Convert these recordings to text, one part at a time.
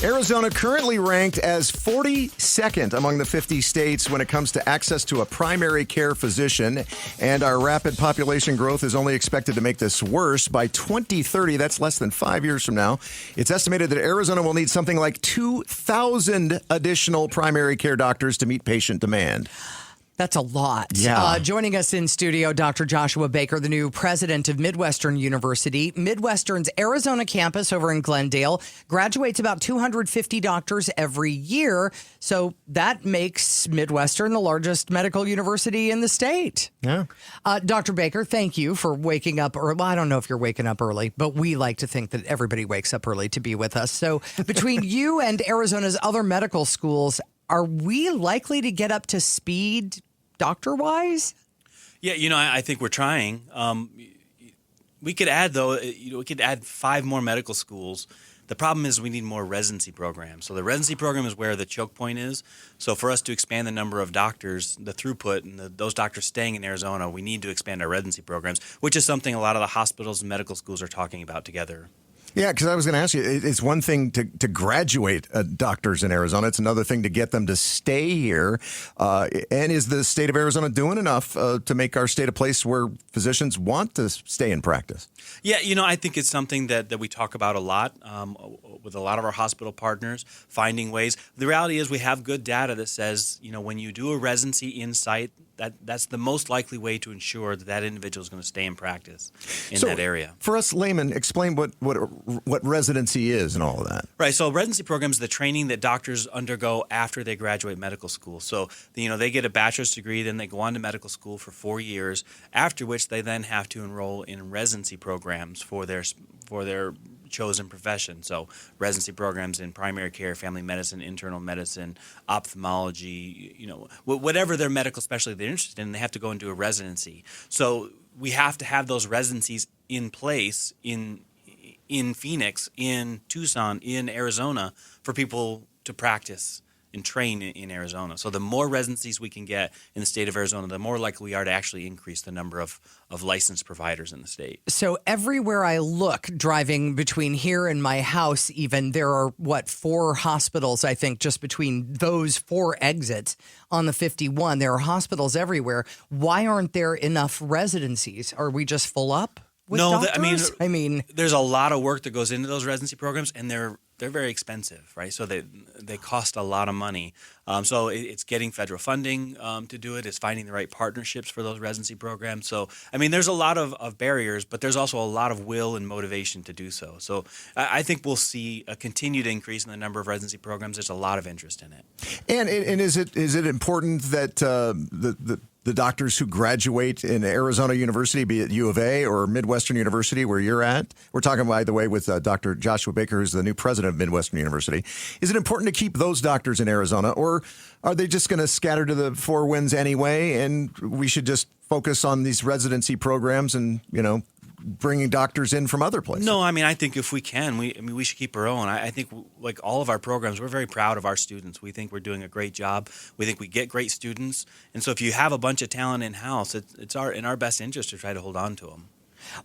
Arizona currently ranked as 42nd among the 50 states when it comes to access to a primary care physician. And our rapid population growth is only expected to make this worse. By 2030, that's less than 5 years from now, it's estimated that Arizona will need something like 2,000 additional primary care doctors to meet patient demand. That's a lot. Yeah. Joining us in studio, Dr. Joshua Baker, the new president of Midwestern University. Midwestern's Arizona campus over in Glendale graduates about 250 doctors every year. So that makes Midwestern the largest medical university in the state. Yeah. Dr. Baker, thank you for waking up early. Well, I don't know if you're waking up early, but we like to think that everybody wakes up early to be with us. So between you and Arizona's other medical schools, are we likely to get up to speed doctor-wise? Yeah, I think we're trying. We could add, though, we could add 5 more medical schools. The problem is we need more residency programs. So the residency program is where the choke point is. So for us to expand the number of doctors, the throughput, and those doctors staying in Arizona, we need to expand our residency programs, which is something a lot of the hospitals and medical schools are talking about together. Yeah, because I was going to ask you, it's one thing to graduate doctors in Arizona. It's another thing to get them to stay here. And is the state of Arizona doing enough to make our state a place where physicians want to stay in practice? Yeah, I think it's something that we talk about a lot with a lot of our hospital partners, finding ways. The reality is we have good data that says, when you do a residency in site, that's the most likely way to ensure that individual is going to stay in practice in that area. For us laymen, explain what residency is and all of that. Right. So residency program is the training that doctors undergo after they graduate medical school. So, they get a bachelor's degree, then they go on to medical school for 4 years, after which they then have to enroll in residency programs for their chosen profession. So residency programs in primary care, family medicine, internal medicine, ophthalmology, whatever their medical specialty they're interested in, they have to go into a residency. So we have to have those residencies in place in Phoenix, in Tucson, in Arizona for people to practice and train in Arizona. So the more residencies we can get in the state of Arizona, the more likely we are to actually increase the number of licensed providers in the state. So everywhere I look, driving between here and my house even, there are, 4 hospitals, I think, just between those 4 exits on the 51. There are hospitals everywhere. Why aren't there enough residencies? Are we just full up with doctors? I mean, there's a lot of work that goes into those residency programs, and they're very expensive, right? So they cost a lot of money. So it's getting federal funding to do it. It's finding the right partnerships for those residency programs. So, there's a lot of barriers, but there's also a lot of will and motivation to do so. So I think we'll see a continued increase in the number of residency programs. There's a lot of interest in it. And is it important that the doctors who graduate in Arizona University, be it U of A or Midwestern University where you're at? We're talking, by the way, with Dr. Joshua Baker, who's the new president of Midwestern University. Is it important to keep those doctors in Arizona, or are they just going to scatter to the 4 winds anyway, and we should just focus on these residency programs and, bringing doctors in from other places? No, I think if we can, we should keep our own. I think, like all of our programs, we're very proud of our students. We think we're doing a great job. We think we get great students. And so if you have a bunch of talent in-house, it's in our best interest to try to hold on to them.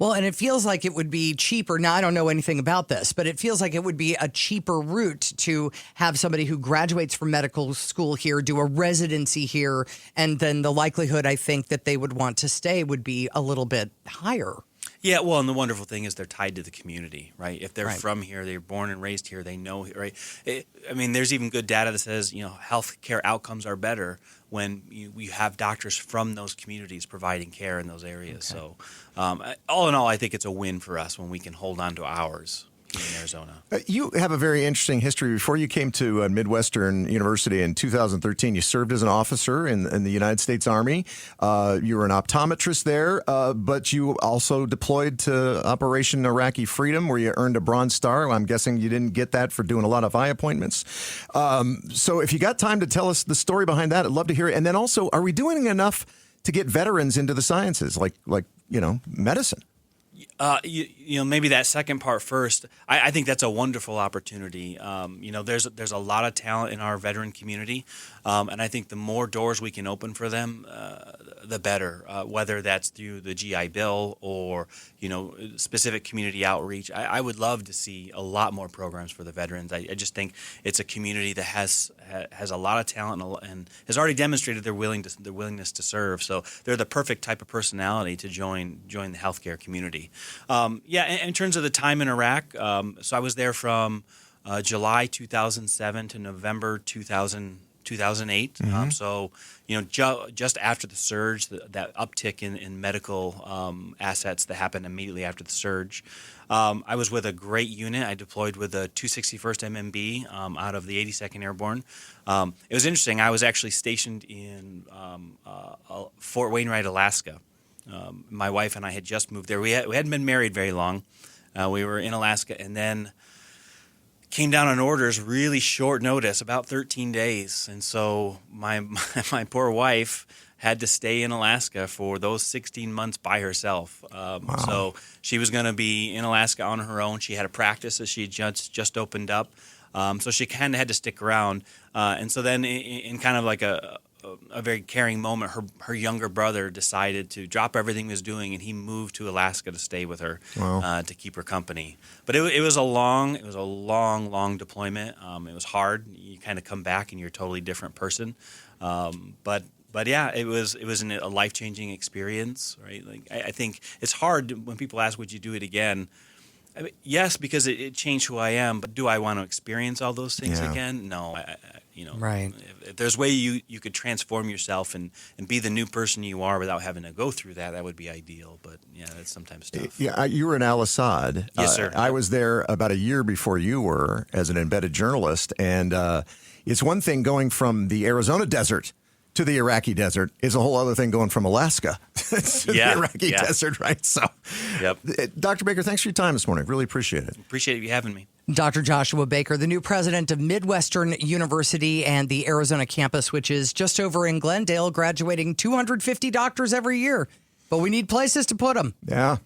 Well, and it feels like it would be cheaper. Now, I don't know anything about this, but it feels like it would be a cheaper route to have somebody who graduates from medical school here do a residency here, and then the likelihood, I think, that they would want to stay would be a little bit higher. Yeah, well, and the wonderful thing is they're tied to the community, right? If they're from here, they're born and raised here, they know, right? There's even good data that says, healthcare outcomes are better when you have doctors from those communities providing care in those areas. Okay. So all in all, I think it's a win for us when we can hold on to ours in Arizona. You have a very interesting history. Before you came to Midwestern University in 2013, you served as an officer in the United States Army. You were an optometrist there, but you also deployed to Operation Iraqi Freedom, where you earned a Bronze Star. I'm guessing you didn't get that for doing a lot of eye appointments. So if you got time to tell us the story behind that, I'd love to hear it. And then also, are we doing enough to get veterans into the sciences, like medicine? Maybe that second part first. I think that's a wonderful opportunity. There's a lot of talent in our veteran community, and I think the more doors we can open for them, the better. Whether that's through the GI Bill or specific community outreach. I would love to see a lot more programs for the veterans. I just think it's a community that has a lot of talent and has already demonstrated their willingness to serve. So they're the perfect type of personality to join the healthcare community. In terms of the time in Iraq, so I was there from July 2007 to November 2008. Mm-hmm. Just after the surge, that uptick in medical assets that happened immediately after the surge. I was with a great unit. I deployed with the 261st MMB out of the 82nd Airborne. It was interesting. I was actually stationed in Fort Wainwright, Alaska. My wife and I had just moved there. We hadn't been married very long. We were in Alaska, and then came down on orders really short notice, about 13 days. And so my poor wife had to stay in Alaska for those 16 months by herself. Wow. So she was going to be in Alaska on her own. She had a practice that she had just opened up. So she kind of had to stick around. And so then in kind of like a very caring moment, her younger brother decided to drop everything he was doing, and he moved to Alaska to stay with her. Wow. To keep her company. But it was a long deployment. It was hard. You kind of come back and you're a totally different person. But yeah, it was a life-changing experience, right? Like I think it's hard when people ask, would you do it again? I mean, yes, because it changed who I am. But do I want to experience all those things again? No. Right. If there's a way you could transform yourself and be the new person you are without having to go through that would be ideal. But yeah, that's sometimes tough. Yeah, you were in Al Assad. Yes, sir. I was there about a year before you were as an embedded journalist, and it's one thing going from the Arizona desert to the Iraqi desert is a whole other thing going from Alaska to the Iraqi desert, right? So, yep. Dr. Baker, thanks for your time this morning. Really appreciate it. Appreciate you having me. Dr. Joshua Baker, the new president of Midwestern University and the Arizona campus, which is just over in Glendale, graduating 250 doctors every year. But we need places to put them. Yeah.